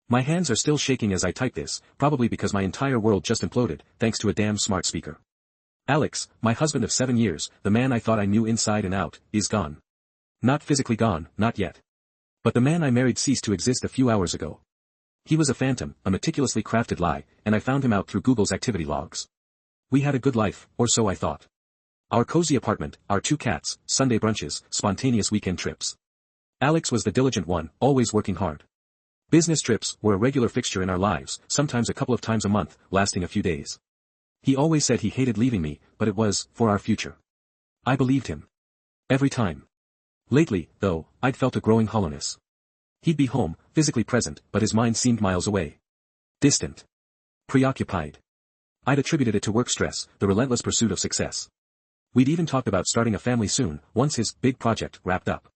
My hands are still shaking as I type this, probably because my entire world just imploded, thanks to a damn smart speaker. Alex, my husband of 7 years, the man I thought I knew inside and out, is gone. Not physically gone, not yet. But the man I married ceased to exist a few hours ago. He was a phantom, a meticulously crafted lie, and I found him out through Google's activity logs. We had a good life, or so I thought. Our cozy apartment, our 2 cats, Sunday brunches, spontaneous weekend trips. Alex was the diligent one, always working hard. Business trips were a regular fixture in our lives, sometimes a couple of times a month, lasting a few days. He always said he hated leaving me, but it was for our future. I believed him. Every time. Lately, though, I'd felt a growing hollowness. He'd be home, physically present, but his mind seemed miles away. Distant. Preoccupied. I'd attributed it to work stress, the relentless pursuit of success. We'd even talked about starting a family soon, once his big project wrapped up.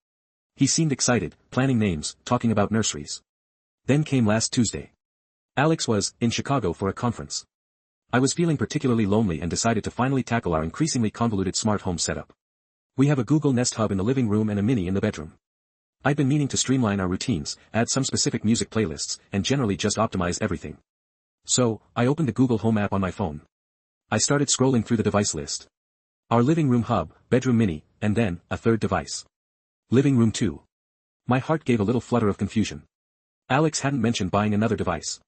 He seemed excited, planning names, talking about nurseries. Then came last Tuesday. Alex was in Chicago for a conference. I was feeling particularly lonely and decided to finally tackle our increasingly convoluted smart home setup. We have a Google Nest Hub in the living room and a Mini in the bedroom. I'd been meaning to streamline our routines, add some specific music playlists, and generally just optimize everything. So, I opened the Google Home app on my phone. I started scrolling through the device list. Our living room hub, bedroom Mini, and then, a third device. Living room 2. My heart gave a little flutter of confusion. Alex hadn't mentioned buying another device.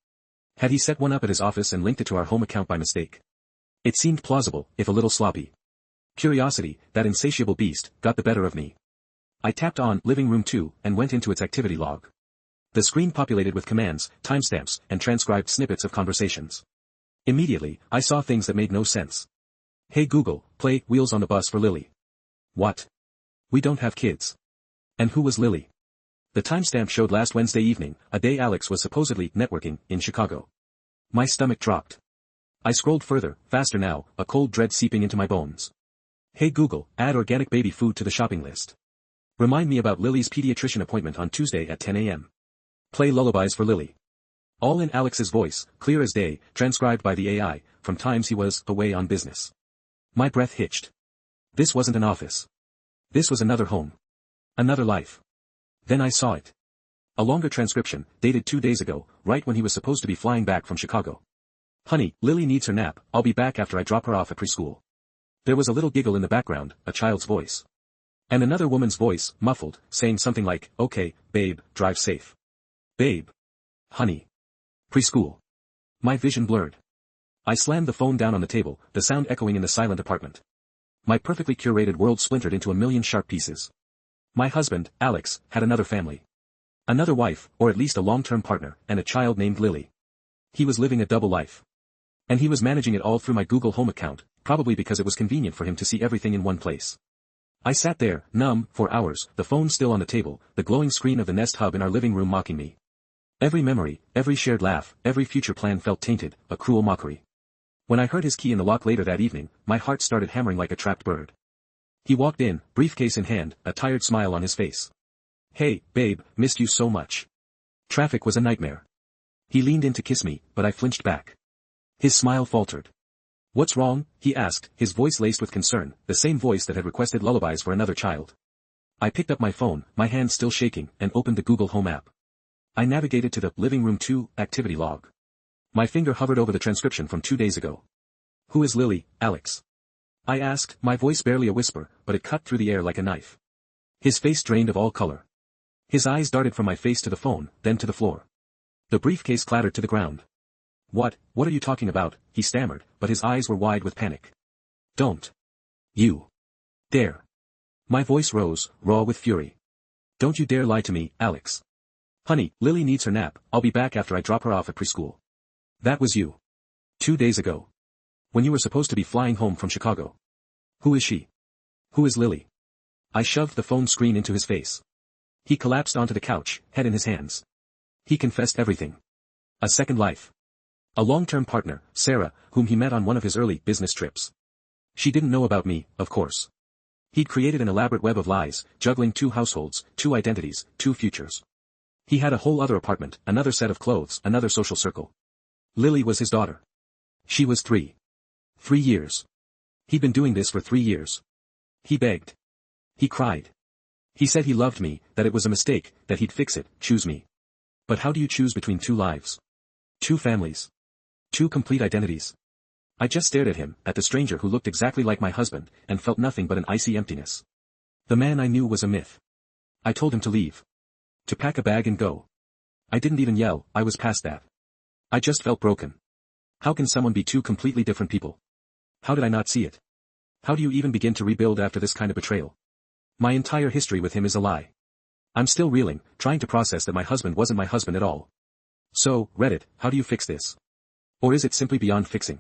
Had he set one up at his office and linked it to our home account by mistake? It seemed plausible, if a little sloppy. Curiosity, that insatiable beast, got the better of me. I tapped on Living Room 2 and went into its activity log. The screen populated with commands, timestamps, and transcribed snippets of conversations. Immediately, I saw things that made no sense. Hey Google, play Wheels on the Bus for Lily. What? We don't have kids. And who was Lily? The timestamp showed last Wednesday evening, a day Alex was supposedly networking in Chicago. My stomach dropped. I scrolled further, faster now, a cold dread seeping into my bones. Hey Google, add organic baby food to the shopping list. Remind me about Lily's pediatrician appointment on Tuesday at 10 a.m. Play lullabies for Lily. All in Alex's voice, clear as day, transcribed by the AI, from times he was away on business. My breath hitched. This wasn't an office. This was another home. Another life. Then I saw it. A longer transcription, dated 2 days ago, right when he was supposed to be flying back from Chicago. Honey, Lily needs her nap, I'll be back after I drop her off at preschool. There was a little giggle in the background, a child's voice. And another woman's voice, muffled, saying something like, okay, babe, drive safe. Babe. Honey. Preschool. My vision blurred. I slammed the phone down on the table, the sound echoing in the silent apartment. My perfectly curated world splintered into a million sharp pieces. My husband, Alex, had another family. Another wife, or at least a long-term partner, and a child named Lily. He was living a double life. And he was managing it all through my Google Home account, probably because it was convenient for him to see everything in one place. I sat there, numb, for hours, the phone still on the table, the glowing screen of the Nest Hub in our living room mocking me. Every memory, every shared laugh, every future plan felt tainted, a cruel mockery. When I heard his key in the lock later that evening, my heart started hammering like a trapped bird. He walked in, briefcase in hand, a tired smile on his face. Hey, babe, missed you so much. Traffic was a nightmare. He leaned in to kiss me, but I flinched back. His smile faltered. What's wrong? He asked, his voice laced with concern, the same voice that had requested lullabies for another child. I picked up my phone, my hand still shaking, and opened the Google Home app. I navigated to the Living Room 2 activity log. My finger hovered over the transcription from 2 days ago. Who is Lily, Alex? I asked, my voice barely a whisper, but it cut through the air like a knife. His face drained of all color. His eyes darted from my face to the phone, then to the floor. The briefcase clattered to the ground. What are you talking about? He stammered, but his eyes were wide with panic. Don't. You. Dare. My voice rose, raw with fury. Don't you dare lie to me, Alex. Honey, Lily needs her nap, I'll be back after I drop her off at preschool. That was you. 2 days ago. When you were supposed to be flying home from Chicago. Who is she? Who is Lily? I shoved the phone screen into his face. He collapsed onto the couch, head in his hands. He confessed everything. A second life. A long-term partner, Sarah, whom he met on one of his early business trips. She didn't know about me, of course. He'd created an elaborate web of lies, juggling 2 households, 2 identities, 2 futures. He had a whole other apartment, another set of clothes, another social circle. Lily was his daughter. She was 3. 3 years. He'd been doing this for 3 years. He begged. He cried. He said he loved me, that it was a mistake, that he'd fix it, choose me. But how do you choose between two lives? Two families. Two complete identities. I just stared at him, at the stranger who looked exactly like my husband, and felt nothing but an icy emptiness. The man I knew was a myth. I told him to leave. To pack a bag and go. I didn't even yell, I was past that. I just felt broken. How can someone be two completely different people? How did I not see it? How do you even begin to rebuild after this kind of betrayal? My entire history with him is a lie. I'm still reeling, trying to process that my husband wasn't my husband at all. So, Reddit, how do you fix this? Or is it simply beyond fixing?